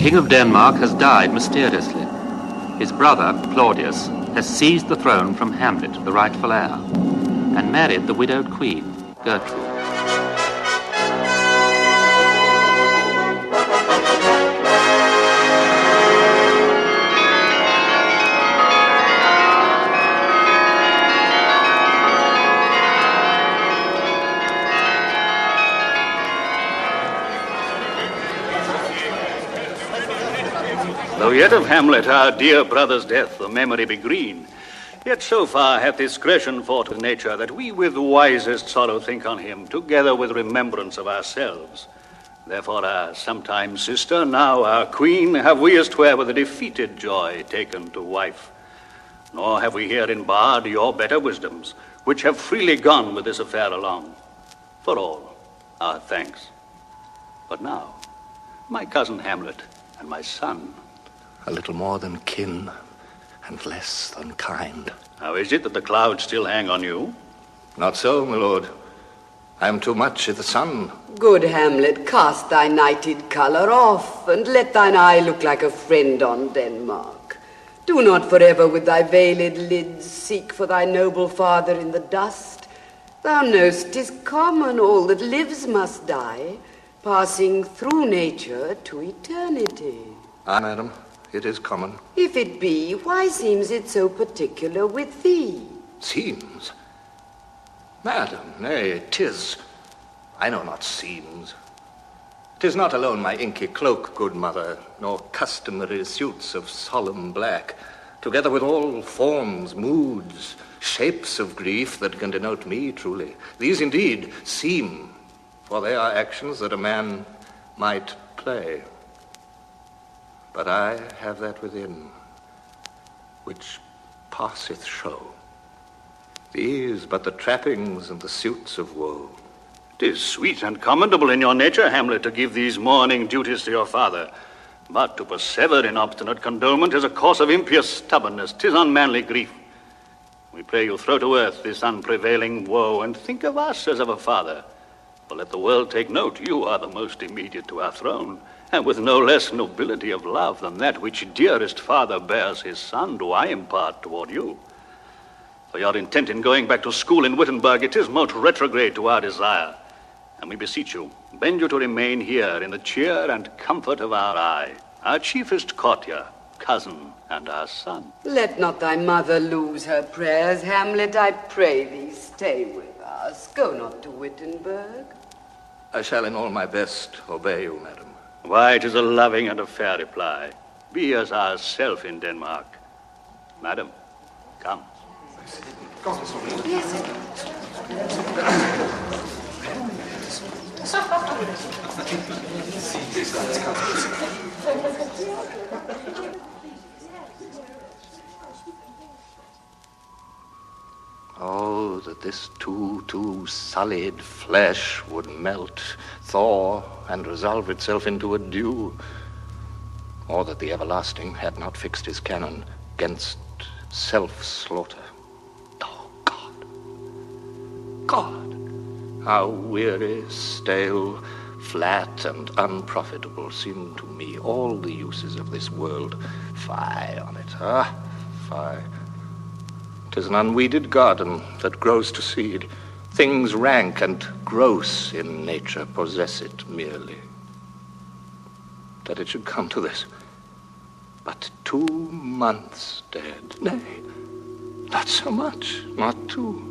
King of Denmark has died mysteriously. His brother, Claudius, has seized the throne from Hamlet, the rightful heir, and married the widowed queen, Gertrude. Though yet of Hamlet, our dear brother's death, the memory be green, yet so far hath discretion fought with nature that we with wisest sorrow think on him, together with remembrance of ourselves. Therefore our sometime sister, now our queen, have we as 'twere with a defeated joy taken to wife. Nor have we here in Bard your better wisdoms, which have freely gone with this affair along. For all, our thanks. But now, my cousin Hamlet and my son, a little more than kin, and less than kind. How is it that the clouds still hang on you? Not so, my lord. I am too much i' the sun. Good Hamlet, cast thy nighted colour off, and let thine eye look like a friend on Denmark. Do not forever with thy veiled lids seek for thy noble father in the dust. Thou know'st 'tis common, all that lives must die, passing through nature to eternity. Ah, madam, it is common. If it be, why seems it so particular with thee? Seems? Madam, nay, 'tis. I know not seems. 'Tis not alone my inky cloak, good mother, nor customary suits of solemn black, together with all forms, moods, shapes of grief that can denote me truly. These indeed seem, for they are actions that a man might play. But I have that within, which passeth show. These but the trappings and the suits of woe. 'Tis sweet and commendable in your nature, Hamlet, to give these mourning duties to your father. But to persever in obstinate condolement is a course of impious stubbornness. 'Tis unmanly grief. We pray you throw to earth this unprevailing woe, and think of us as of a father. For let the world take note, you are the most immediate to our throne, and with no less nobility of love than that which dearest father bears his son do I impart toward you. For your intent in going back to school in Wittenberg, it is most retrograde to our desire. And we beseech you, bend you to remain here in the cheer and comfort of our eye, our chiefest courtier, cousin, and our son. Let not thy mother lose her prayers, Hamlet, I pray thee, stay with us. Go not to Wittenberg. I shall in all my best obey you, madam. Why, 'tis a loving and a fair reply. Be as ourself in Denmark. Madam, come. Yes. Oh, that this too sullied flesh would melt, thaw, and resolve itself into a dew. Or that the everlasting had not fixed his canon 'gainst self-slaughter. Oh, God, how weary, stale, flat, and unprofitable seem to me all the uses of this world. Fie on it, fie. 'Tis an unweeded garden that grows to seed. Things rank and gross in nature possess it merely. That it should come to this. But 2 months dead. Nay, not so much, not 2.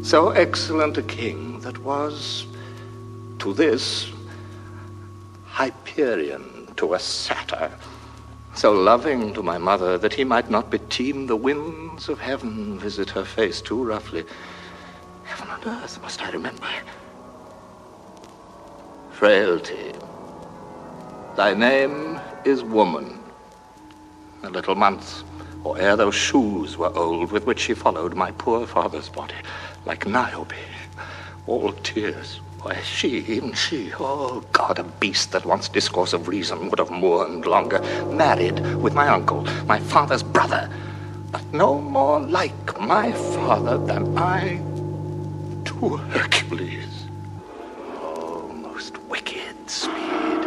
So excellent a king that was, to this, Hyperion to a satyr. So loving to my mother that he might not beteem the winds of heaven visit her face too roughly. Heaven and earth must I remember. Frailty. Thy name is woman. A little month, or ere those shoes were old with which she followed my poor father's body, like Niobe, all tears. Why, she, even she, oh God, a beast that once discourse of reason would have mourned longer, married with my uncle, my father's brother, but no more like my father than I to Hercules. Oh, most wicked speed,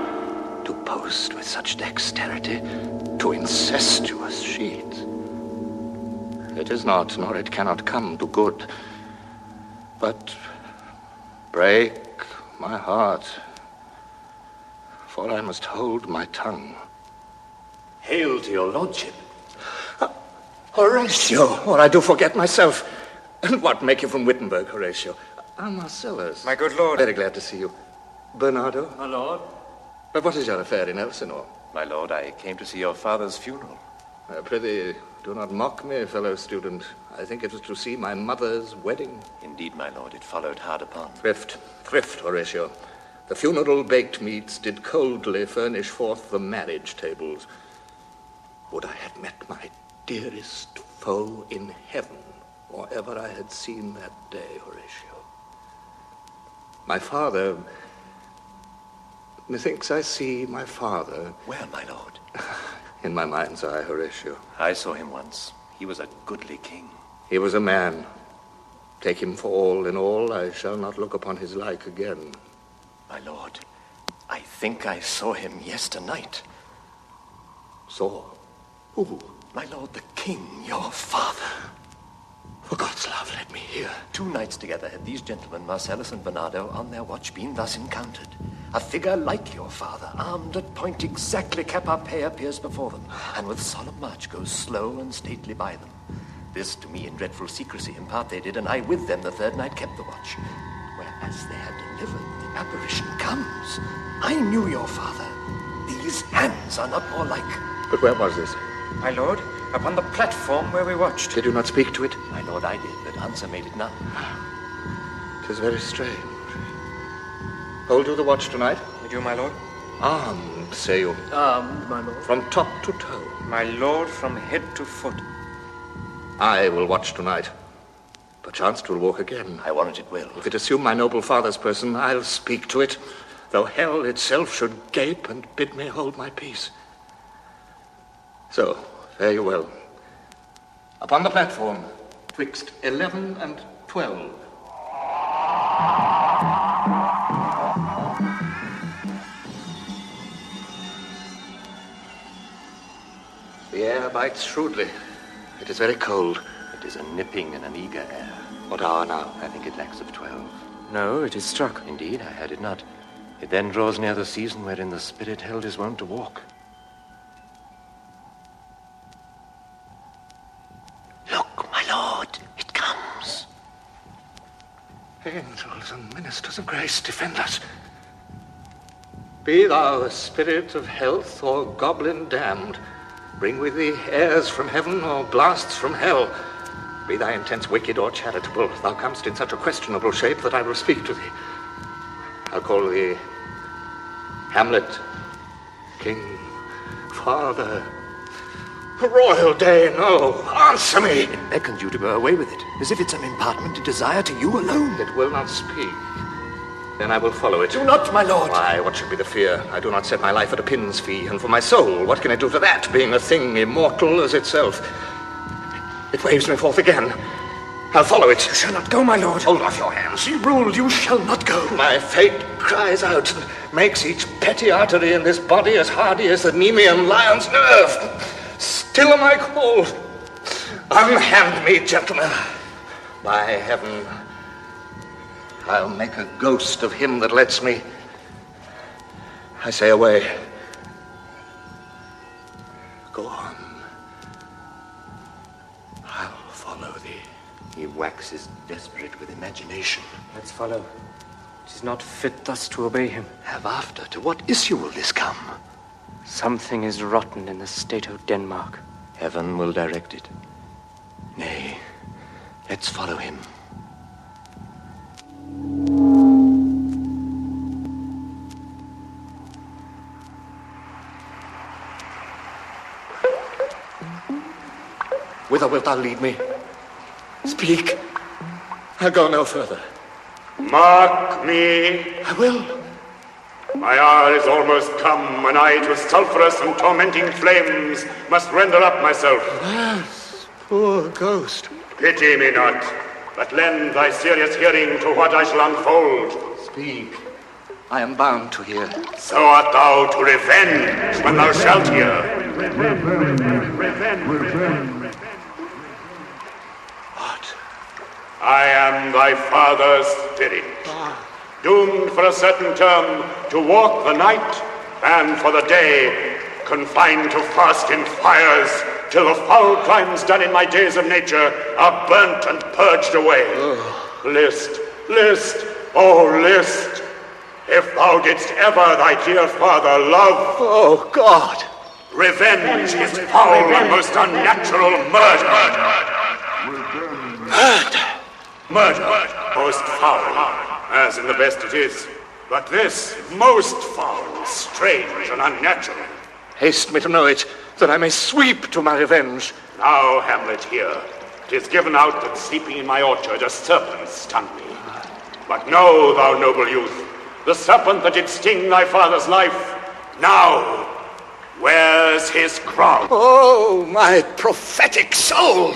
to post with such dexterity to incestuous sheets. It is not, nor it cannot come to good, but break my heart, for I must hold my tongue. Hail to your lordship. Horatio, or I do forget myself. And what make you from Wittenberg, Horatio? Marcellus. My good lord. Very glad to see you. Barnardo. My lord. But what is your affair in Elsinore? My lord, I came to see your father's funeral. Prithee, do not mock me, fellow student. I think it was to see my mother's wedding. Indeed, my lord, it followed hard upon. Thrift, Horatio. The funeral baked meats did coldly furnish forth the marriage tables. Would I had met my dearest foe in heaven, or ever I had seen that day, Horatio. My father... Methinks I see my father... Where, my lord? In my mind's eye, Horatio. I saw him once. He was a goodly king. He was a man. Take him for all in all, I shall not look upon his like again. My lord, I think I saw him yesternight. Saw? Who? My lord, the king, your father. For God's love, let me hear. 2 nights together had these gentlemen, Marcellus and Barnardo, on their watch been thus encountered. A figure like your father, armed at point exactly cap a pie, appears before them, and with solemn march goes slow and stately by them. This to me in dreadful secrecy impart they did, and I with them the 3rd night kept the watch. Whereas they had delivered, the apparition comes. I knew your father. These hands are not more like. But where was this? My lord, upon the platform where we watched. Did you not speak to it? My lord, I did, but answer made it none. 'Tis very strange. Hold you the watch tonight? Did you, my lord? Armed, say you. Armed, my lord. From top to toe. My lord, from head to foot. I will watch tonight. Perchance 'twill walk again. I warrant it will. If it assume my noble father's person, I'll speak to it, though hell itself should gape and bid me hold my peace. So, fare you well. Upon the platform, twixt 11 and 12. The air bites shrewdly. It is very cold. It is a nipping and an eager air. What hour now? I think it lacks of 12. No, it is struck. Indeed, I had it not. It then draws near the season wherein the spirit held is wont to walk. Look, my lord, it comes. Angels and ministers of grace, defend us. Be thou a spirit of health or goblin damned, bring with thee airs from heaven or blasts from hell. Be thy intents wicked or charitable, thou comest in such a questionable shape that I will speak to thee. I'll call thee Hamlet, King, Father, Royal Dane, oh, answer me! It beckons you to go away with it, as if it's some impartment, a desire to you alone. It will not speak. Then I will follow it. Do not, my lord. Why, what should be the fear? I do not set my life at a pin's fee, and for my soul, what can I do to that, being a thing immortal as itself? It waves me forth again. I'll follow it. You shall not go, my lord. Hold off your hands. She ruled, you shall not go. My fate cries out and makes each petty artery in this body as hardy as the Nemean lion's nerve. Still am I called. Unhand me, gentlemen. By heaven, I'll make a ghost of him that lets me. I say away. Go on. I'll follow thee. He waxes desperate with imagination. Let's follow. It is not fit thus to obey him. Have after, to what issue will this come? Something is rotten in the state of Denmark. Heaven will direct it. Nay, let's follow him. Whither wilt thou lead me? Speak. I'll go no further. Mark me. I will. My hour is almost come, and I to sulphurous and tormenting flames must render up myself. Alas, poor ghost. Pity me not, but lend thy serious hearing to what I shall unfold. Speak. I am bound to hear. So art thou to revenge when thou shalt hear. What? I am thy father's spirit, doomed for a certain term to walk the night, and for the day, confined to fast in fires, till the foul crimes done in my days of nature are burnt and purged away. List, list, oh list, if thou didst ever thy dear father love. Oh, God! Revenge is foul and most unnatural murder. Murder, most foul, as in the best it is. But this, most foul, strange and unnatural. Haste me to know it, that I may sweep to my revenge. Now, Hamlet, here, 'tis given out that sleeping in my orchard a serpent stung me. But know, thou noble youth, the serpent that did sting thy father's life, now wears his crown. Oh, my prophetic soul!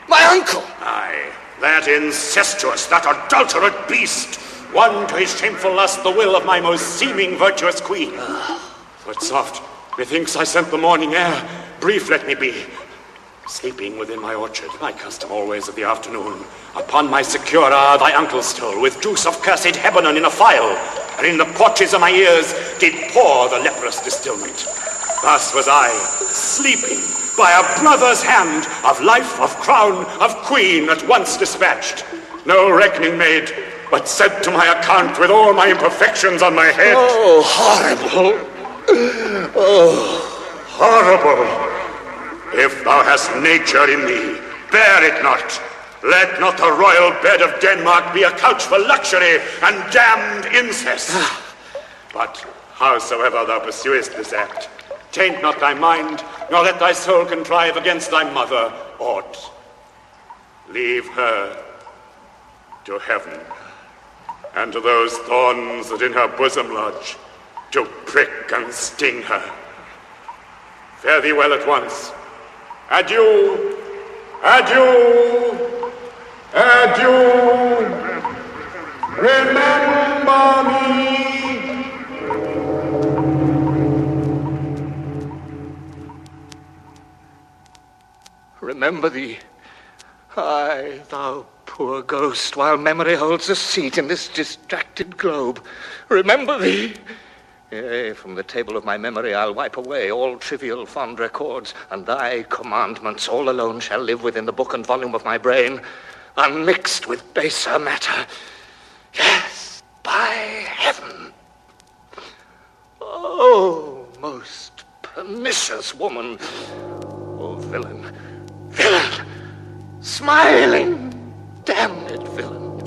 My uncle! Aye, that incestuous, that adulterate beast, won to his shameful lust the will of my most seeming virtuous queen. Foot soft, methinks I scent the morning air. Brief let me be. Sleeping within my orchard, my custom always of the afternoon, upon my secure hour thy uncle stole, with juice of cursed Hebanon in a phial, and in the porches of my ears did pour the leprous distilment. Thus was I, sleeping, by a brother's hand, of life, of crown, of queen at once dispatched. No reckoning made, but set to my account with all my imperfections on my head. Oh, horrible! Oh, horrible! If thou hast nature in thee, bear it not. Let not the royal bed of Denmark be a couch for luxury and damned incest. But howsoever thou pursuest this act, taint not thy mind, nor let thy soul contrive against thy mother aught. Leave her to heaven, and to those thorns that in her bosom lodge, to prick and sting her. Fare thee well at once. Adieu, adieu, adieu. Remember me. Remember thee. Aye, thou poor ghost, while memory holds a seat in this distracted globe. Remember thee. Yea, from the table of my memory I'll wipe away all trivial fond records, and thy commandments all alone shall live within the book and volume of my brain, unmixed with baser matter. Yes, by heaven. Oh, most pernicious woman. Oh, villain, villain, smiling, damned villain.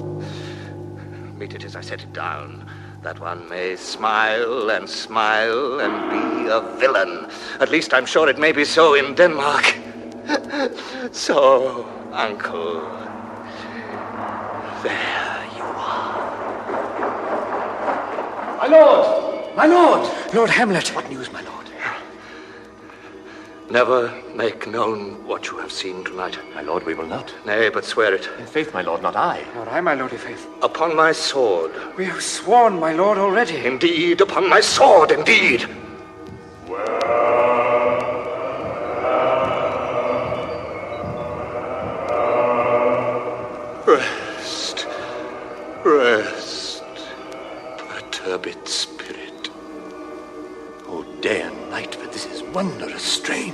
Meet it as I set it down, that one may smile and be a villain. At least I'm sure it may be so in Denmark. So, uncle, there you are. My lord! My lord! Lord Hamlet. What news, my lord? Never make known what you have seen tonight. My lord, we will not. Nay, but swear it. In faith, my lord, not I. Nor I, my lord, in faith. Upon my sword. We have sworn, my lord, already. Indeed, upon my sword, indeed. Rest, rest, perturbed spirit. Oh, day and night, but this is wondrous strange.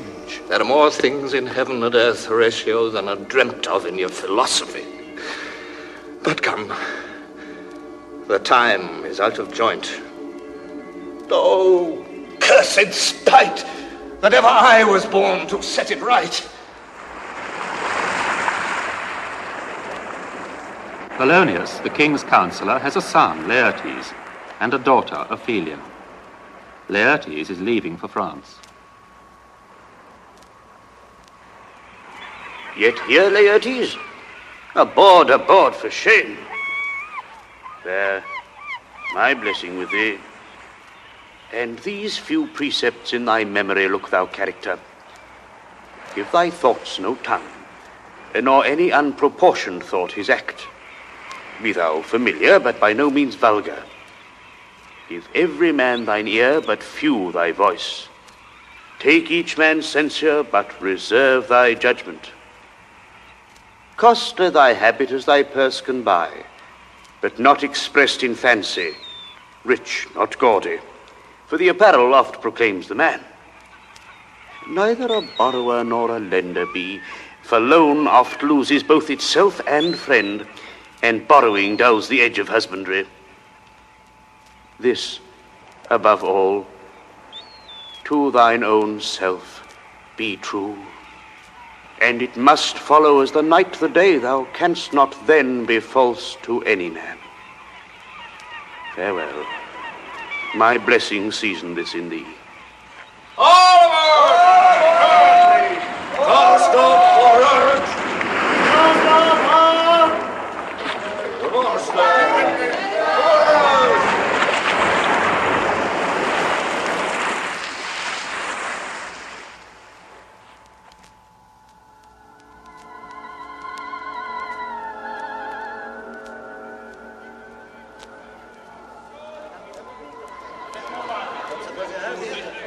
There are more things in heaven and earth, Horatio, than are dreamt of in your philosophy. But come, the time is out of joint. Oh, cursed spite, that ever I was born to set it right. Polonius, the king's counsellor, has a son, Laertes, and a daughter, Ophelia. Laertes is leaving for France. Yet here, Laertes? Aboard, for shame. There, my blessing with thee. And these few precepts in thy memory look thou, character. Give thy thoughts no tongue, nor any unproportioned thought his act. Be thou familiar, but by no means vulgar. Give every man thine ear, but few thy voice. Take each man's censure, but reserve thy judgment. Coster thy habit as thy purse can buy, but not expressed in fancy, rich, not gaudy, for the apparel oft proclaims the man. Neither a borrower nor a lender be, for loan oft loses both itself and friend, and borrowing dulls the edge of husbandry. This, above all, to thine own self be true, and it must follow as the night the day. Thou canst not then be false to any man. Farewell. My blessing season this in thee. All aboard! Cast off forward!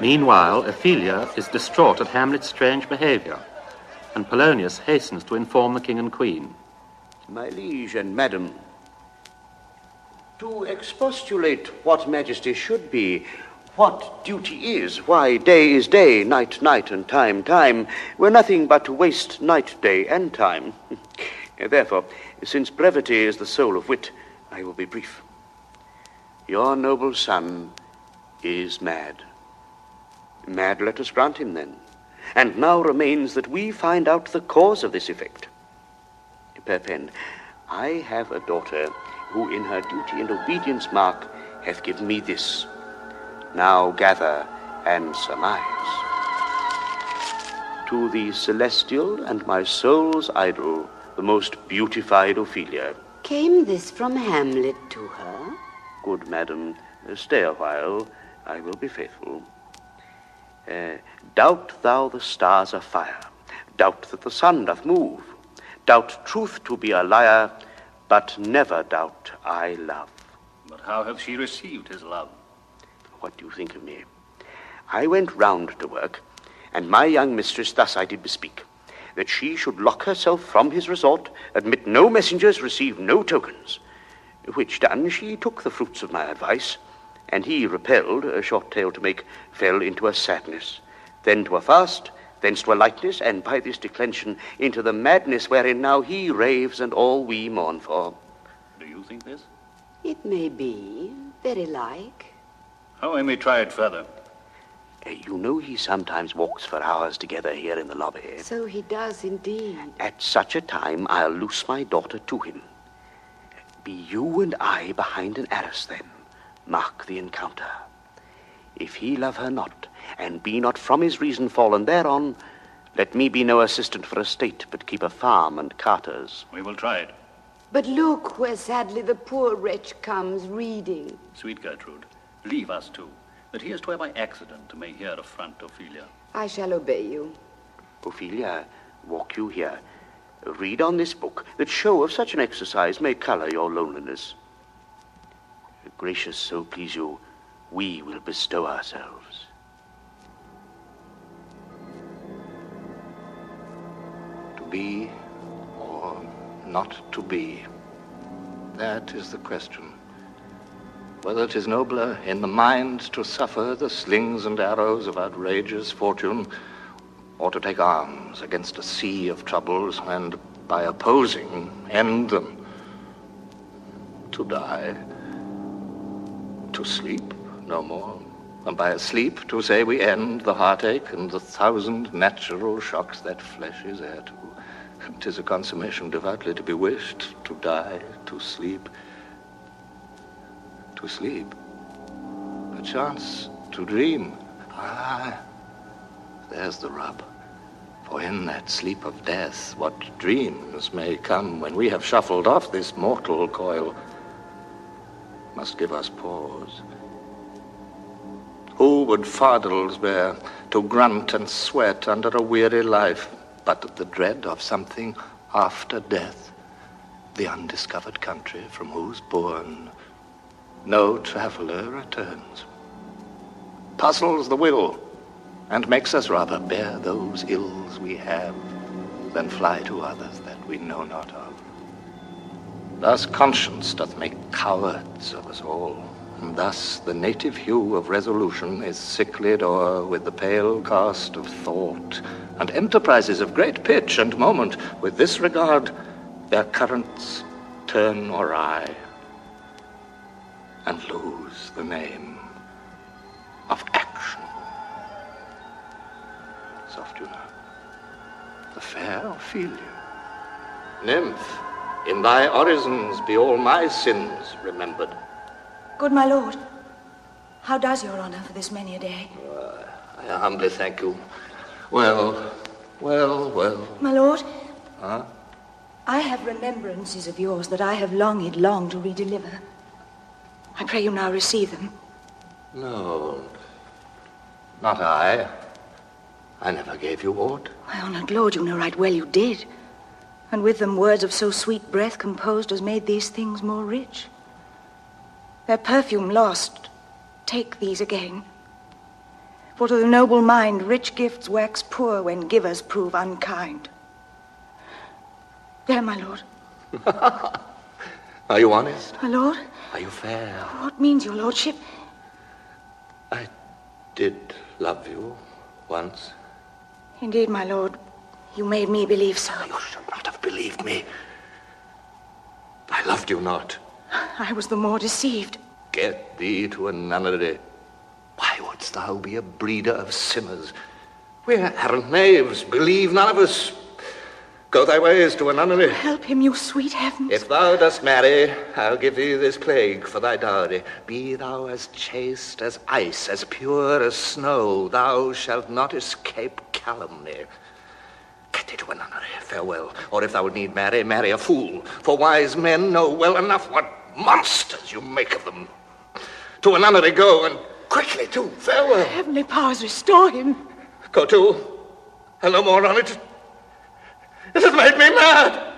Meanwhile, Ophelia is distraught at Hamlet's strange behavior, and Polonius hastens to inform the king and queen. My liege and madam, to expostulate what majesty should be, what duty is, why day is day, night night, and time time, were nothing but to waste night, day, and time. Therefore, since brevity is the soul of wit, I will be brief. Your noble son is mad. Mad, let us grant him then. And now remains that we find out the cause of this effect. Perpend, I have a daughter who in her duty and obedience mark hath given me this. Now gather and surmise. To the celestial and my soul's idol, the most beautified Ophelia. Came this from Hamlet to her? Good madam, stay a while, I will be faithful. Doubt thou the stars are fire, doubt that the sun doth move, doubt truth to be a liar, but never doubt I love. But how hath she received his love? What do you think of me? I went round to work, and my young mistress thus I did bespeak, that she should lock herself from his resort, admit no messengers, receive no tokens. Which done, she took the fruits of my advice, and he, repelled, a short tale to make, fell into a sadness, then to a fast, thence to a lightness, and by this declension into the madness wherein now he raves and all we mourn for. Do you think this? It may be, very like. How I may try it further. You know he sometimes walks for hours together here in the lobby. So he does indeed. At such a time I'll loose my daughter to him. Be you and I behind an arras then. Mark the encounter. If he love her not, and be not from his reason fallen thereon, let me be no assistant for estate, but keep a farm and carters. We will try it. But look where sadly the poor wretch comes reading. Sweet Gertrude, leave us two, that he is to have by accident may hear affront Ophelia. I shall obey you. Ophelia, walk you here. Read on this book, that show of such an exercise may colour your loneliness. Gracious, so please you, we will bestow ourselves. To be or not to be, that is the question. Whether it is nobler in the mind to suffer the slings and arrows of outrageous fortune, or to take arms against a sea of troubles and, by opposing, end them. To die, to sleep no more, and by a sleep to say we end the heartache and the thousand natural shocks that flesh is heir to. 'Tis a consummation devoutly to be wished, to die, to sleep. To sleep, perchance to dream. Ah, there's the rub. For in that sleep of death, what dreams may come when we have shuffled off this mortal coil, must give us pause. Who would fardels bear to grunt and sweat under a weary life, but the dread of something after death, the undiscovered country from whose bourne no traveller returns. Puzzles the will, and makes us rather bear those ills we have than fly to others that we know not of. Thus conscience doth make cowards of us all, and thus the native hue of resolution is sicklied o'er with the pale cast of thought, and enterprises of great pitch and moment with this regard their currents turn awry, and lose the name of action. Soft, you know, the fair Ophelia. Nymph, in thy orisons be all my sins remembered. Good my lord, how does your honour for this many a day? I humbly thank you. Well. My lord? Huh? I have remembrances of yours that I have longed long to redeliver. I pray you now receive them. No, not I. I never gave you aught. My honoured lord, you know right well you did. And with them words of so sweet breath composed as made these things more rich. Their perfume lost, take these again. For to the noble mind rich gifts wax poor when givers prove unkind. There, my lord. Are you honest? My lord? Are you fair? What means your lordship? I did love you once. Indeed, my lord, you made me believe so. You should not have believed me. I loved you not. I was the more deceived. Get thee to a nunnery. Why wouldst thou be a breeder of sinners? We're arrant knaves, believe none of us. Go thy ways to a nunnery. Help him, you sweet heavens. If thou dost marry, I'll give thee this plague for thy dowry. Be thou as chaste as ice, as pure as snow, thou shalt not escape calumny. Get thee to a nunnery, farewell. Or if thou need marry, marry a fool. For wise men know well enough what monsters you make of them. To a nunnery go, and quickly too, farewell. Heavenly powers, restore him. Go to, and no more on it. It has made me mad.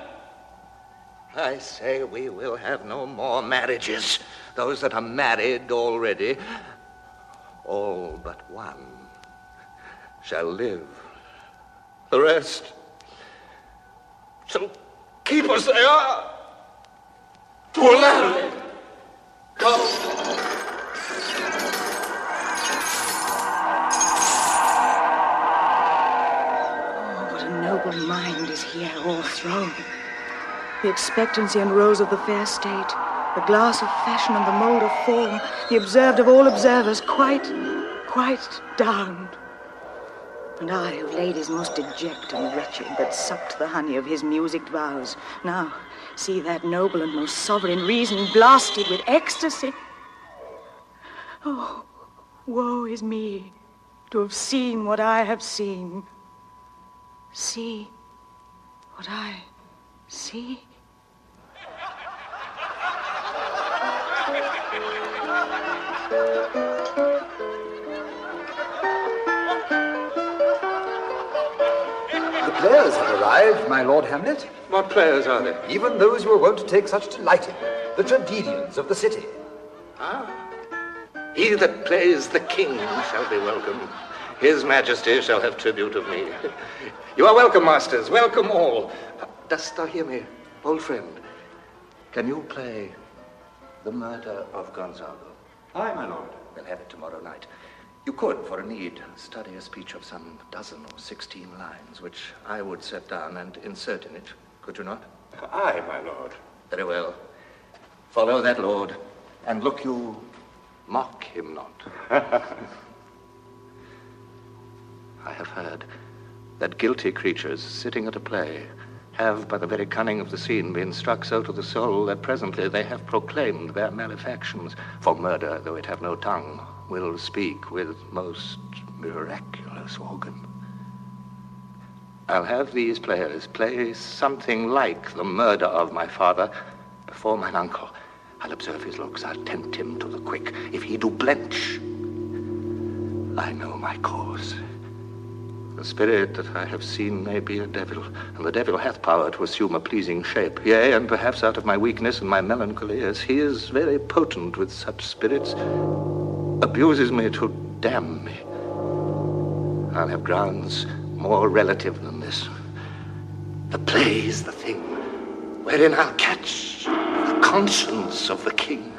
I say we will have no more marriages. Those that are married already, all but one, shall live. The rest shall keep as they are. To a land. Go. Noble mind is here o'erthrown. The expectancy and rose of the fair state, the glass of fashion and the mould of form, the observed of all observers, quite downed. And I, of ladies most deject and wretched, that sucked the honey of his musicked vows, now see that noble and most sovereign reason blasted with ecstasy. Oh, woe is me to have seen what I have seen. See what I see. The players have arrived, my Lord Hamlet. What players are they? Even those who are wont to take such delight in the tragedians of the city. Ah, he that plays the king shall be welcome. His Majesty shall have tribute of me. You are welcome, masters, welcome all. Dost thou hear me, old friend? Can you play The Murder of Gonzago? Aye, my lord. We'll have it tomorrow night. You could, for a need, study a speech of some 12 or 16 lines, which I would set down and insert in it, could you not? Aye, my lord. Very well. Follow that lord, and look you, mock him not. I have heard that guilty creatures sitting at a play have, by the very cunning of the scene, been struck so to the soul that presently they have proclaimed their malefactions. For murder, though it have no tongue, will speak with most miraculous organ. I'll have these players play something like The Murder of my father before mine uncle. I'll observe his looks, I'll tempt him to the quick. If he do blench, I know my cause. The spirit that I have seen may be a devil, and the devil hath power to assume a pleasing shape. Yea, and perhaps out of my weakness and my melancholy, as he is very potent with such spirits, abuses me to damn me. I'll have grounds more relative than this. The play is the thing wherein I'll catch the conscience of the king.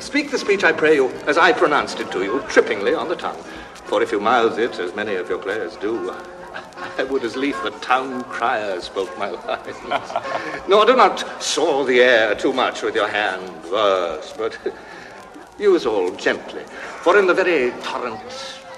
Speak the speech, I pray you, as I pronounced it to you, trippingly on the tongue. For if you mouth it, as many of your players do, I would as lief the town crier spoke my lines. Nor do not saw the air too much with your hand, verse, but use all gently. For in the very torrent,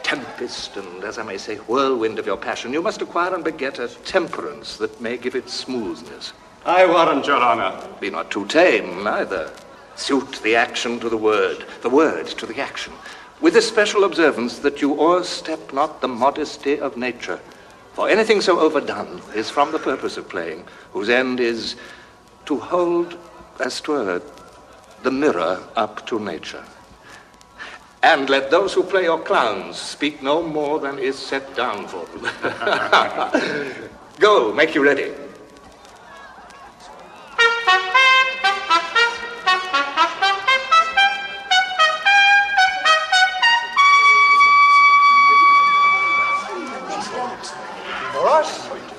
tempest, and, as I may say, whirlwind of your passion, you must acquire and beget a temperance that may give it smoothness. I warrant, your honour. Be not too tame, neither. Suit the action to the word to the action, with this special observance that you o'erstep not the modesty of nature. For anything so overdone is from the purpose of playing, whose end is to hold, as 'twere, the mirror up to nature. And let those who play your clowns speak no more than is set down for them. Go, make you ready.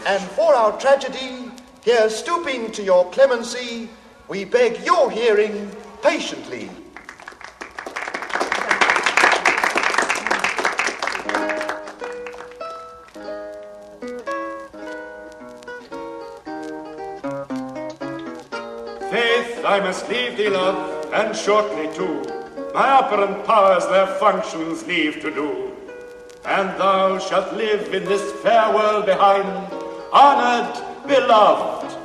And for our tragedy, here stooping to your clemency, we beg your hearing patiently. Faith, I must leave thee, love, and shortly too. My operant powers their functions leave to do. And thou shalt live in this fair world behind, honoured, beloved,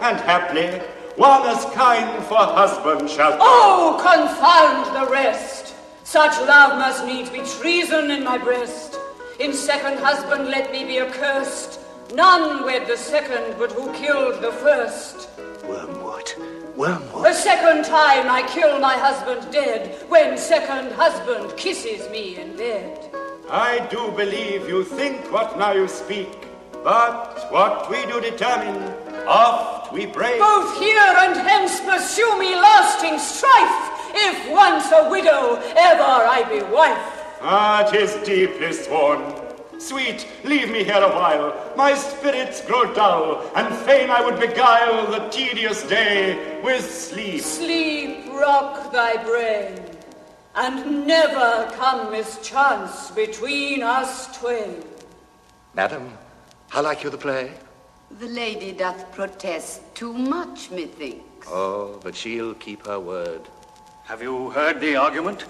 and haply one as kind for husband shalt. Oh, confound the rest! Such love must needs be treason in my breast. In second husband let me be accursed. None wed the second, but who killed the first. Wormwood. The second time I kill my husband dead, when second husband kisses me in bed. I do believe you think what now you speak, but what we do determine, oft we break. Both here and hence pursue me lasting strife, if once a widow, ever I be wife. Ah, 'tis deeply sworn. Sweet, leave me here a while. My spirits grow dull, and fain I would beguile the tedious day with sleep. Sleep rock thy brain, and never come mischance between us twain. Madam, how like you the play? The lady doth protest too much, methinks. Oh, but she'll keep her word. Have you heard the argument?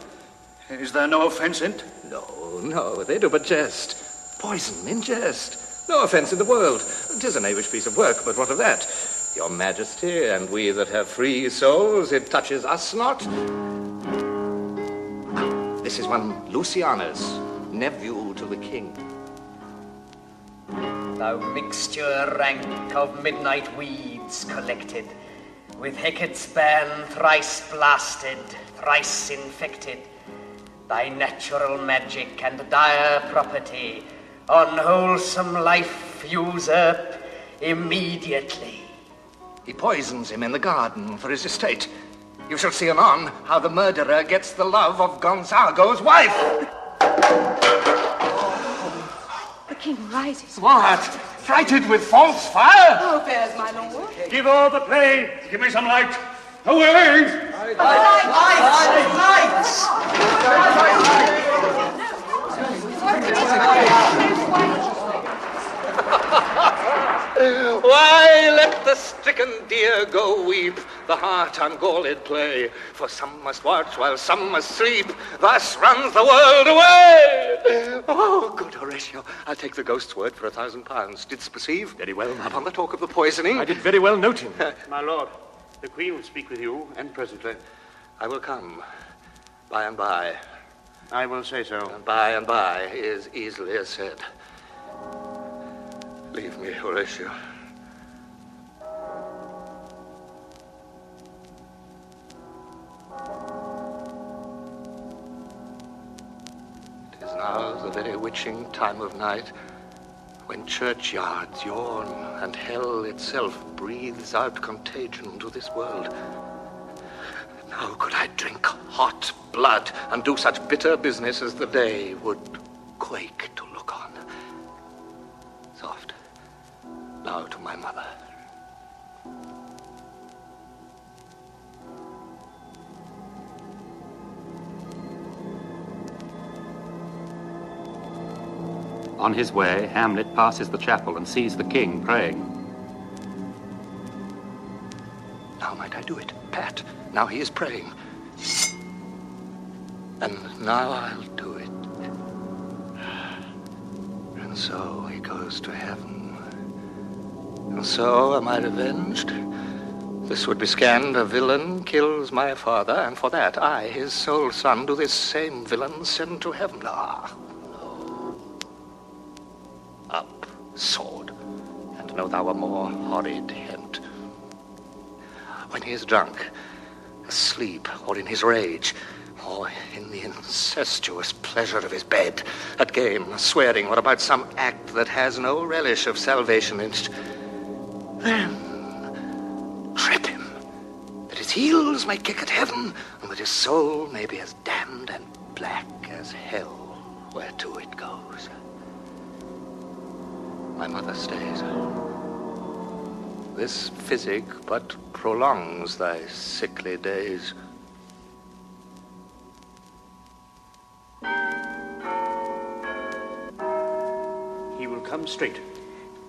Is there no offence in't? No, they do but jest. Poison in jest. No offence in the world. 'Tis a knavish piece of work, but what of that? Your Majesty, and we that have free souls, it touches us not. This is one Lucianus, nephew to the king. Thou mixture rank of midnight weeds collected, with Hecate's ban thrice blasted, thrice infected, thy natural magic and dire property, unwholesome life usurp immediately. He poisons him in the garden for his estate. You shall see anon how the murderer gets the love of Gonzago's wife. The king rises. What? Frighted with false fire? How fares my lord? Give all the play. Give me some light. Away! Lights! Why, let the stricken deer go weep, the hart ungalled play, for some must watch while some must sleep, thus runs the world away. Oh, good Horatio, I'll take the ghost's word for £1,000. Didst perceive? Very well, madam. Upon the talk of the poisoning? I did very well note him. My lord, the Queen will speak with you, and presently. I will come, by and by. I will say so. And by is easily said. Leave me, Horatio. It is now the very witching time of night, when churchyards yawn and hell itself breathes out contagion to this world. Now could I drink hot blood and do such bitter business as the day would quake to look on. Soft. Now to my mother. On his way, Hamlet passes the chapel and sees the king praying. Now might I do it, Pat. Now he is praying. And now I'll do it. And so he goes to heaven. And so am I revenged. This would be scanned. A villain kills my father, and for that I, his sole son, do this same villain send to heaven. Ah, no. Up, sword, and know thou a more horrid hint. When he is drunk, asleep, or in his rage, or in the incestuous pleasure of his bed, at game, swearing, or about some act that has no relish of salvation in't, then trip him, that his heels may kick at heaven, and that his soul may be as damned and black as hell whereto it goes. My mother stays. This physic but prolongs thy sickly days. He will come straight.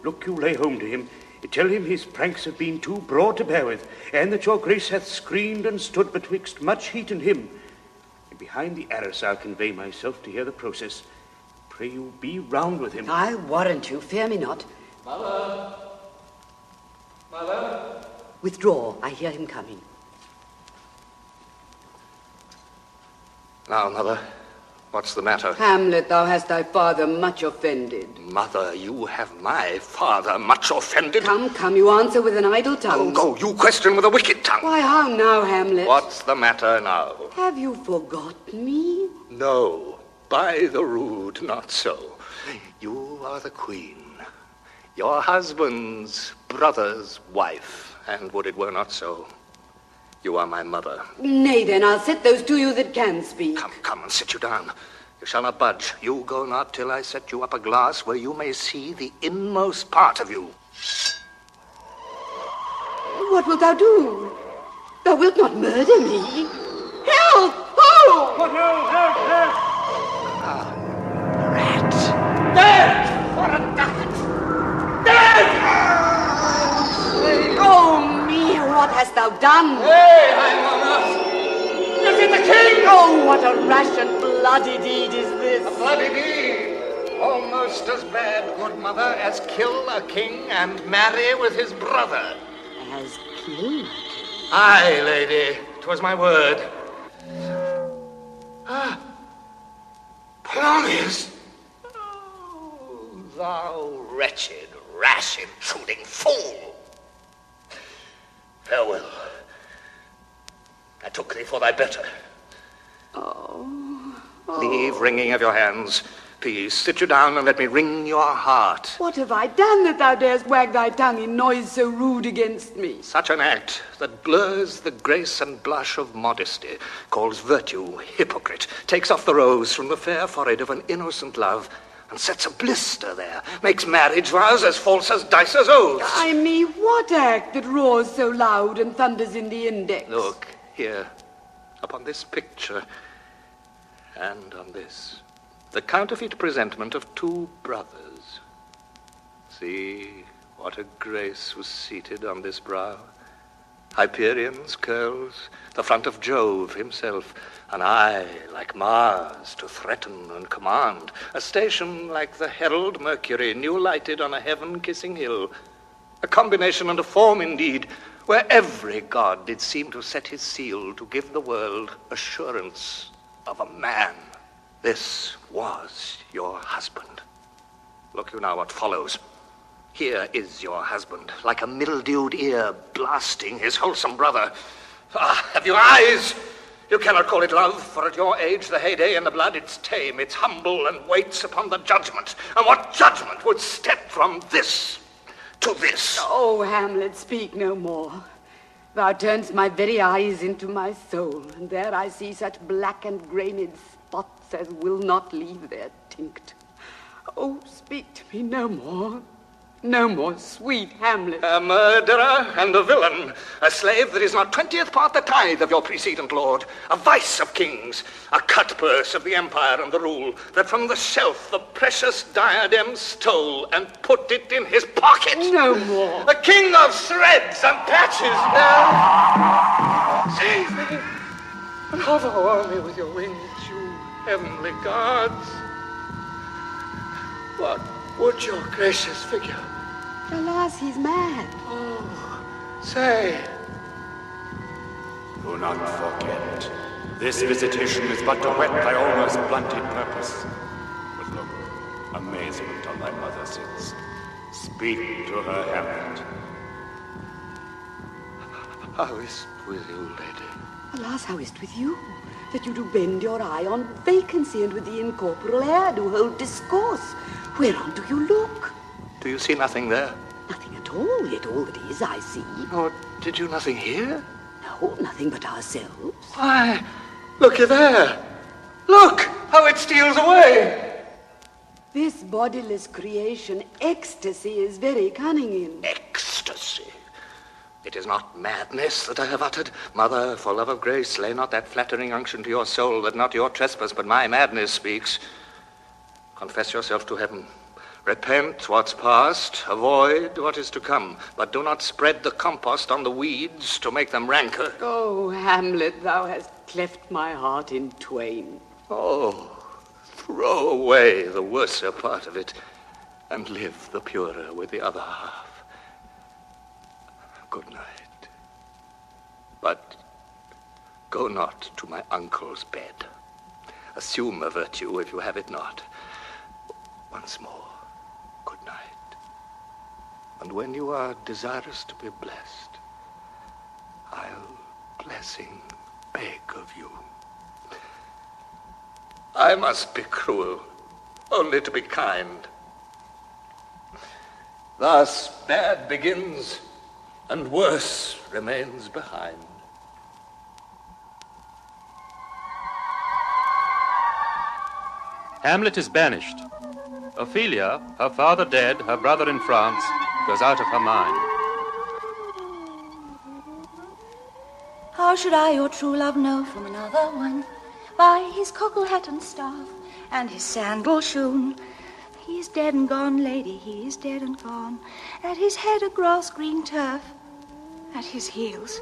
Look, you lay home to him. Tell him his pranks have been too broad to bear with, and that your grace hath screened and stood betwixt much heat and him. And behind the arras I'll convey myself to hear the process. Pray you be round with him. I warrant you, fear me not. Mother! Mother! Withdraw, I hear him coming. Now, Mother, what's the matter? Hamlet, thou hast thy father much offended. Mother, you have my father much offended. Come, you answer with an idle tongue. Go, you question with a wicked tongue. Why, how now, Hamlet? What's the matter now? Have you forgotten me? No, by the rood, not so. You are the queen, your husband's brother's wife, and would it were not so, you are my mother. Nay, then, I'll set those to you that can speak. Come and sit you down. You shall not budge. You go not till I set you up a glass where you may see the inmost part of you. What wilt thou do? Thou wilt not murder me. Help! Oh! What, help! Rat! Death! For a ducat! Death! Oh, me, what hast thou done? Hey, I'm on us! Is it the king? Oh, what a rash and bloody deed is this! A bloody deed! Almost as bad, good mother, as kill a king and marry with his brother. As kill? Aye, lady, 'twas my word. Ah, Polonius! Oh, thou wretched, rash, intruding fool! Farewell. I took thee for thy better. Oh. Leave wringing of your hands. Please, sit you down and let me wring your heart. What have I done that thou darest wag thy tongue in noise so rude against me? Such an act that blurs the grace and blush of modesty, calls virtue hypocrite, takes off the rose from the fair forehead of an innocent love, and sets a blister there, makes marriage vows as false as Dice's oaths. I me, what act that roars so loud and thunders in the index? Look, here, upon this picture, and on this, the counterfeit presentment of two brothers. See What a grace was seated on this brow. Hyperion's curls, the front of Jove himself, an eye like Mars to threaten and command, a station like the herald Mercury, new lighted on a heaven-kissing hill, a combination and a form indeed, where every god did seem to set his seal to give the world assurance of a man. This was your husband. Look you now what follows. Here is your husband, like a mildewed ear, blasting his wholesome brother. Ah, have you eyes? You cannot call it love, for at your age the heyday in the blood, it's tame, it's humble, and waits upon the judgment. And what judgment would step from this to this? Oh, Hamlet, speak no more. Thou turn'st my very eyes into my soul, and there I see such black and grained spots as will not leave their tinct. Oh, speak to me no more. No more, sweet Hamlet. A murderer and a villain, a slave that is not 20th part the tithe of your precedent lord, a vice of kings, a cutpurse of the empire and the rule, that from the shelf the precious diadem stole and put it in his pocket. No more. A king of shreds and patches now. Save me. Hover o'er me with your wings, you heavenly gods. What would your gracious figure? Alas, he's mad. Oh, say. Do not forget, this visitation is but to whet thy almost blunted purpose. But look, amazement on thy mother sits. Speak to her, Hamlet. How is't with you, lady? Alas, how is't with you? That you do bend your eye on vacancy, and with the incorporeal air do hold discourse. Whereon do you look? Do you see nothing there? Nothing at all, yet all that is I see. Or did you nothing hear? No, nothing but ourselves. Why, looky there. Look, how it steals away. This bodiless creation, ecstasy is very cunning in. Ecstasy? It is not madness that I have uttered. Mother, for love of grace, lay not that flattering unction to your soul, that not your trespass but my madness speaks. Confess yourself to heaven. Repent what's past, avoid what is to come, but do not spread the compost on the weeds to make them ranker. Oh, Hamlet, thou hast cleft my heart in twain. Oh, throw away the worser part of it, and live the purer with the other half. Good night. But go not to my uncle's bed. Assume a virtue if you have it not. Once more, good night. And when you are desirous to be blessed, I'll blessing beg of you. I must be cruel, only to be kind. Thus bad begins, and worse remains behind. Hamlet is banished. Ophelia, her father dead, her brother in France, goes out of her mind. How should I your true love know from another one? By his cockle hat and staff, and his sandal shoon. He is dead and gone, lady, he is dead and gone. At his head a grass-green turf, at his heels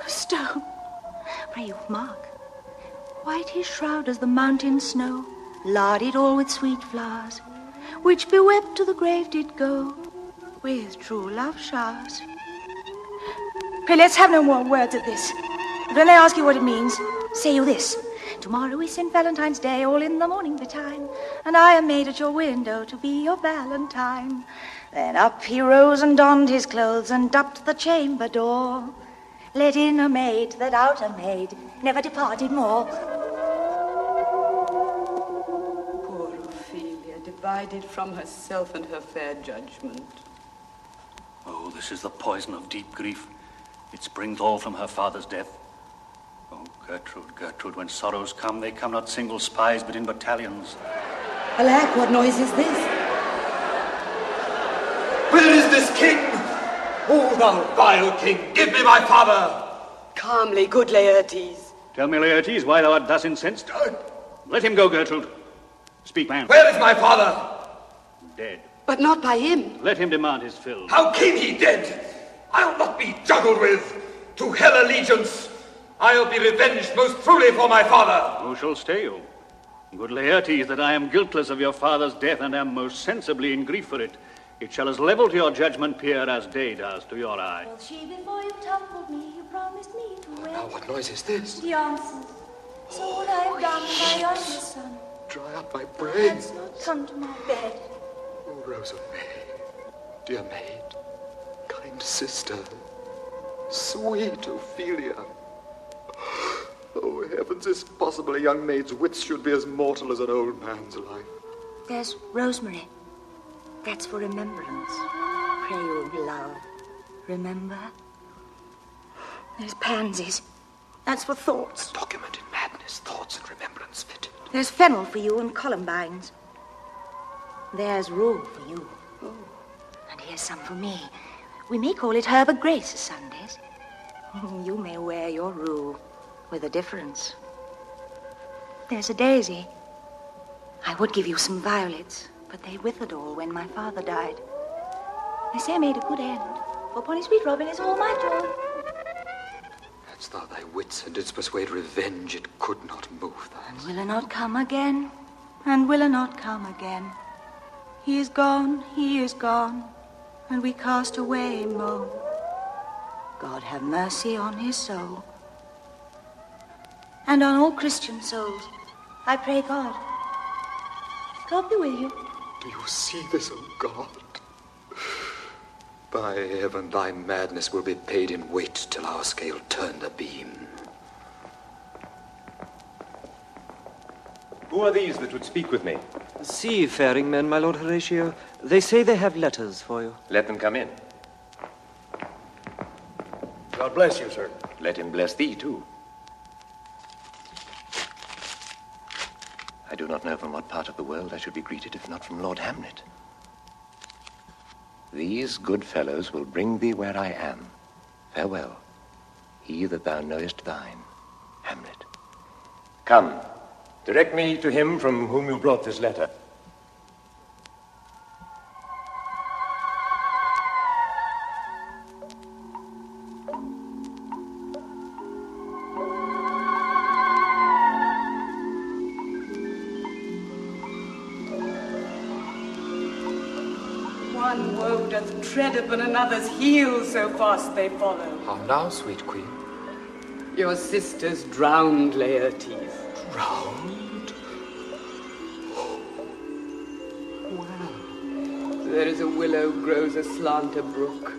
a stone. Pray you mark, white his shroud as the mountain snow, larded all with sweet flowers, which bewept to the grave did go with true love showers. Pray, let's have no more words of this. But when they ask you what it means, say you this. Tomorrow is St. Valentine's Day, all in the morning betime, and I am made at your window to be your Valentine. Then up he rose and donned his clothes and upped the chamber door. Let in a maid, that outer maid never departed more. Poor Ophelia, divided from herself and her fair judgment. Oh, this is the poison of deep grief. It springs all from her father's death. Oh, Gertrude, Gertrude, when sorrows come, they come not single spies, but in battalions. Alack, what noise is this? Where is this king? Oh, thou vile king, give me my father! Calmly, good Laertes. Tell me, Laertes, why thou art thus incensed? Let him go, Gertrude. Speak, man. Where is my father? Dead. But not by him. Let him demand his fill. How came he dead? I'll not be juggled with. To hell allegiance. I'll be revenged most truly for my father. Who shall stay you? Good Laertes, that I am guiltless of your father's death, and am most sensibly in grief for it. It shall as level to your judgment peer as day does to your eye. Was she before you tumbled me? You promised me to wed. Now what noise is this? The answers. So what I have done, my youngest son. Dry up my Thou brains. hadst not come to my bed. Oh, Rose of May, dear maid, kind sister, sweet Ophelia. Oh, heavens, is it possible a young maid's wits should be as mortal as an old man's life? There's rosemary. That's for remembrance. Pray you, love. Remember? There's pansies. That's for thoughts. A document in madness, thoughts and remembrance fitted. There's fennel for you and columbines. There's rue for you. Oh. And here's some for me. We may call it herb of grace Sundays. You may wear your rue with a difference. There's a daisy. I would give you some violets, but they withered all when my father died. They say I made a good end, for upon his sweet robin is all my joy. Hadst thou thy wits and didst persuade revenge, it could not move thine. Will it not come again, and will it not come again? He is gone, and we cast away moan. God have mercy on his soul. And on all Christian souls, I pray God. God be with you. Do you see this, O God? By heaven, thy madness will be paid in weight till our scale turn the beam. Who are these that would speak with me? Seafaring men, my lord Horatio. They say they have letters for you. Let them come in. God bless you, sir. Let him bless thee, too. I do not know from what part of the world I should be greeted if not from Lord Hamlet. These good fellows will bring thee where I am. Farewell. He that thou knowest thine, Hamlet. Come, direct me to him from whom you brought this letter. One woe doth tread upon another's heels, so fast they follow. How now, sweet queen? Your sister's drowned, Laertes. Drowned? There is a willow grows aslant a brook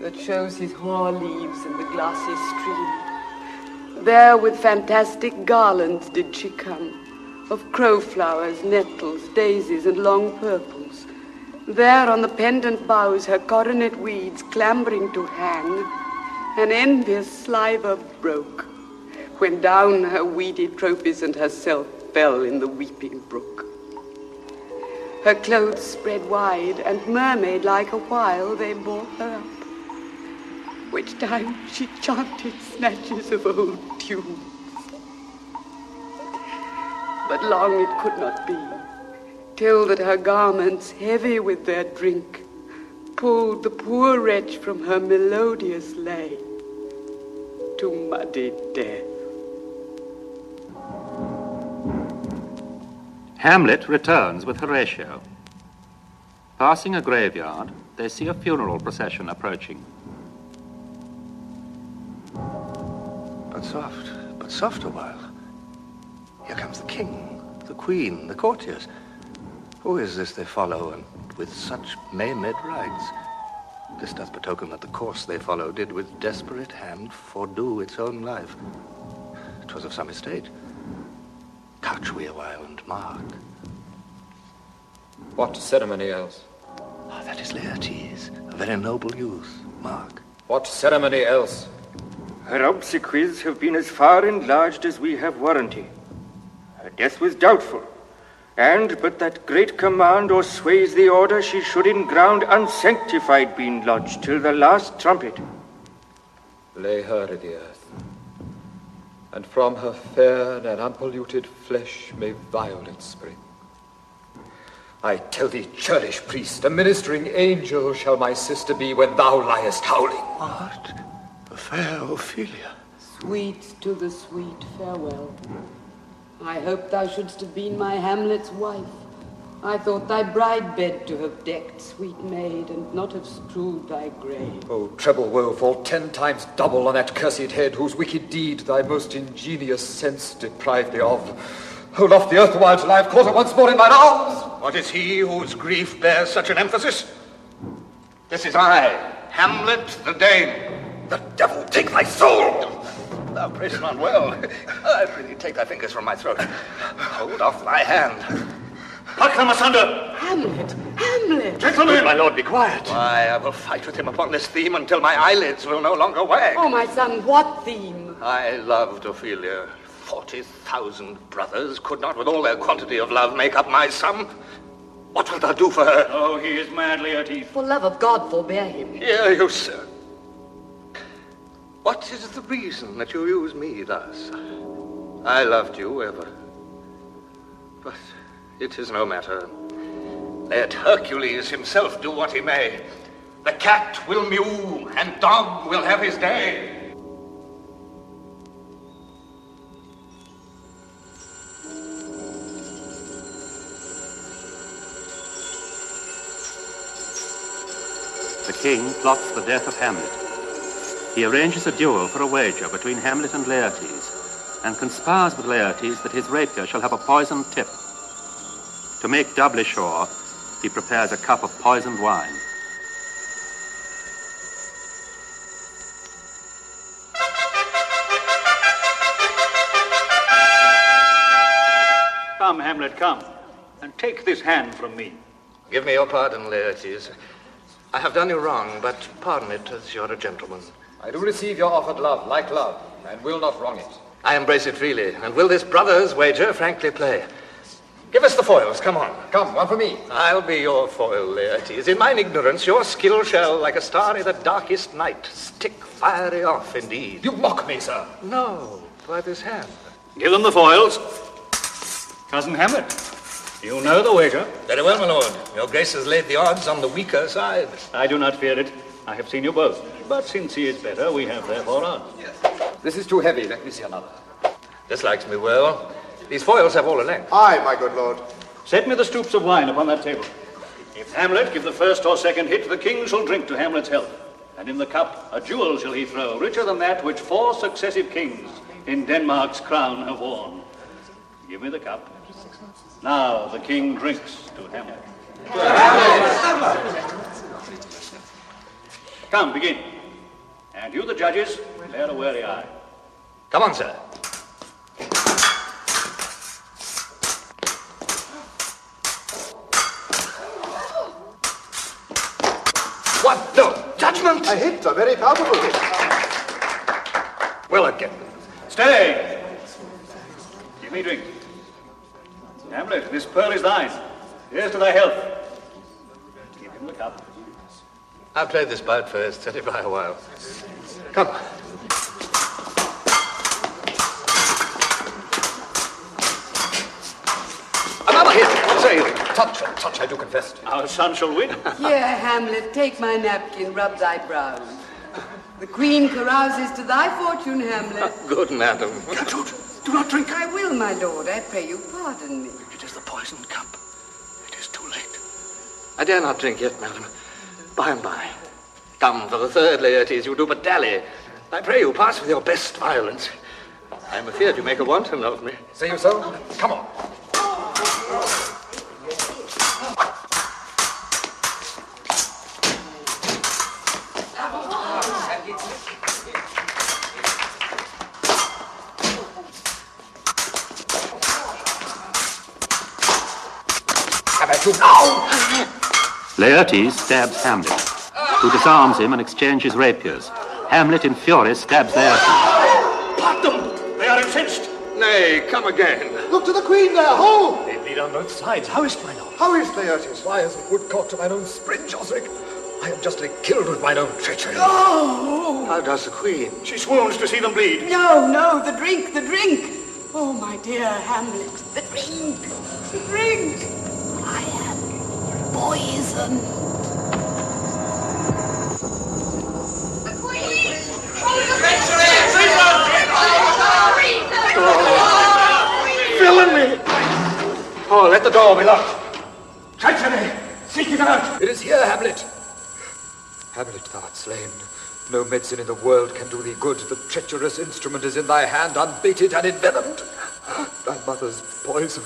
that shows his hoar leaves in the glassy stream. There with fantastic garlands did she come, of crowflowers, nettles, daisies, and long purples. There on the pendant boughs her coronet weeds clambering to hang, an envious sliver broke, when down her weedy trophies and herself fell in the weeping brook. Her clothes spread wide, and mermaid-like a while they bore her up, which time she chanted snatches of old tunes. But long it could not be, till that her garments, heavy with their drink, pulled the poor wretch from her melodious lay to muddy death. Hamlet returns with Horatio. Passing a graveyard, they see a funeral procession approaching. But soft a while. Here comes the king, the queen, the courtiers. Who is this they follow, and with such maimed rides? This doth betoken that the course they follow did with desperate hand fordo its own life. 'Twas of some estate. Couch we awhile and mark. What ceremony else? Ah, that is Laertes, a very noble youth. Mark. What ceremony else? Her obsequies have been as far enlarged as we have warranty. Her death was doubtful, and but that great command o'ersways the order she should in ground unsanctified been lodged till the last trumpet. Lay her in the earth, and from her fair and unpolluted flesh may violence spring. I tell thee, churlish priest, a ministering angel shall my sister be when thou liest howling. What? Fair Ophelia. Sweet to the sweet, farewell. I hoped thou shouldst have been my Hamlet's wife. I thought thy bride bed to have decked, sweet maid, and not have strewed thy grave. O treble woe fall 10 times double on that cursed head, whose wicked deed thy most ingenious sense deprived thee of. Hold off the earth awhile till I have caught her once more in mine arms. What is he whose grief bears such an emphasis? This is I, Hamlet the Dane. The devil take thy soul! Thou prayest not well. I prithee take thy fingers from my throat. Hold off thy hand. Pluck them asunder! Hamlet! Hamlet! Gentlemen! My lord, be quiet. Why, I will fight with him upon this theme until my eyelids will no longer wag. Oh, my son, what theme? I loved Ophelia. 40,000 brothers could not with all their quantity of love make up my sum. What wilt thou do for her? Oh, he is mad, Laertes. For love of God, forbear him. Hear you, sir. What is the reason that you use me thus? I loved you ever. But it is no matter. Let Hercules himself do what he may. The cat will mew, and dog will have his day. The king plots the death of Hamlet. He arranges a duel for a wager between Hamlet and Laertes, and conspires with Laertes that his rapier shall have a poisoned tip. To make doubly sure, he prepares a cup of poisoned wine. Come, Hamlet, come, and take this hand from me. Give me your pardon, Laertes. I have done you wrong, but pardon it as you're a gentleman. I do receive your offered love, like love, and will not wrong it. I embrace it freely, and will this brother's wager frankly play. Give us the foils, come on. Come, one for me. I'll be your foil, Laertes. In mine ignorance, your skill shall, like a star i' the darkest night, stick fiery off indeed. You mock me, sir. No, by this hand. Give them the foils. Cousin Hamlet, you know the wager. Very well, my lord. Your grace has laid the odds on the weaker side. I do not fear it. I have seen you both. But since he is better, we have therefore odds. This is too heavy. Let me see another. This likes me well. These foils have all a length. Aye, my good lord. Set me the stoops of wine upon that table. If Hamlet give the first or second hit, the king shall drink to Hamlet's health. And in the cup a jewel shall he throw, richer than that which 4 successive kings in Denmark's crown have worn. Give me the cup. Now the king drinks to Hamlet. Come, begin. And you, the judges, bear a wary eye. Come on, sir. What? No. Judgment? A hit, a very palpable hit. Well again. Stay! Give me drink. Hamlet, this pearl is thine. Here's to thy health. Give him the cup. I'll play this bout first. Set it by a while. Come. Another hit. What say you? Touch, I do confess. Our son shall win. Here, Hamlet, take my napkin, rub thy brows. The queen carouses to thy fortune, Hamlet. Good madam. Gertrude, do not drink. I will, my lord. I pray you pardon me. It is the poisoned cup. It is too late. I dare not drink yet, madam. By and by. Come, for the third, Laertes, you do but dally. I pray you, pass with your best violence. I am afeard you make a wanton of me. Say you so? Come on. Laertes stabs Hamlet, who disarms him and exchanges rapiers. Hamlet, in fury, stabs Laertes. Part them! They are incensed. Nay, come again. Look to the queen there, ho! They bleed on both sides. How is it, my lord? How is Laertes? Why, as a woodcock to mine own springe, Osric? I am justly killed with mine own treachery. Oh! How does the queen? She swoons to see them bleed. No, the drink, the drink. Oh, my dear Hamlet, the drink, the drink. I am poison. Villainy! Oh, let the door be locked. Treachery! Seek it out! It is here, Hamlet. Hamlet, thou art slain. No medicine in the world can do thee good. The treacherous instrument is in thy hand, unbaited and envenomed. Thy mother's poison.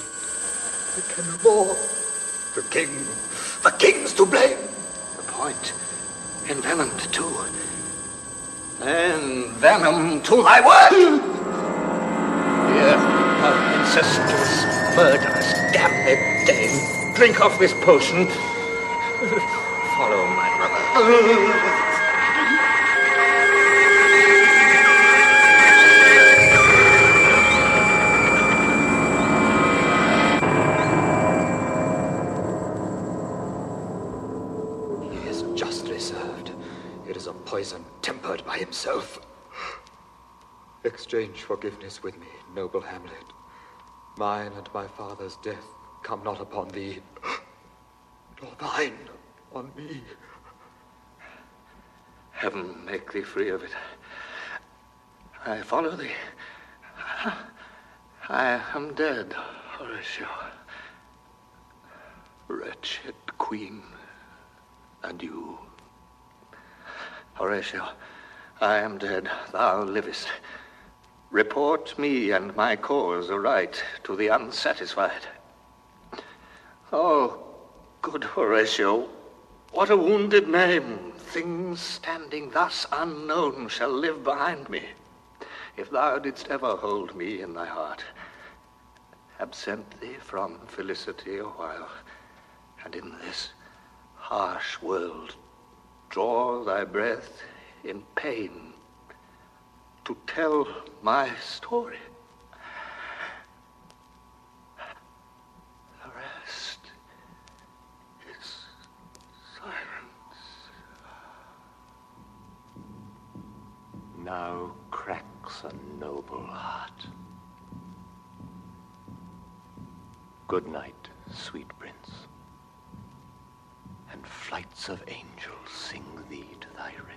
I can no more. The king's to blame. The point. Envenomed too. Envenom to thy word! Here, thou incestuous, murderous, damned dame, drink off this potion. Follow my brother. Poison tempered by himself. Exchange forgiveness with me, noble Hamlet. Mine and my father's death come not upon thee, nor thine on me. Heaven make thee free of it. I follow thee. I am dead, Horatio. Wretched queen, and you. Horatio, I am dead, thou livest. Report me and my cause aright to the unsatisfied. Oh, good Horatio, what a wounded name. Things standing thus unknown shall live behind me. If thou didst ever hold me in thy heart, absent thee from felicity a while, and in this harsh world draw thy breath in pain to tell my story. The rest is silence. Now cracks a noble heart. Good night, sweet prince. And flights of angels sing thee to thy rest.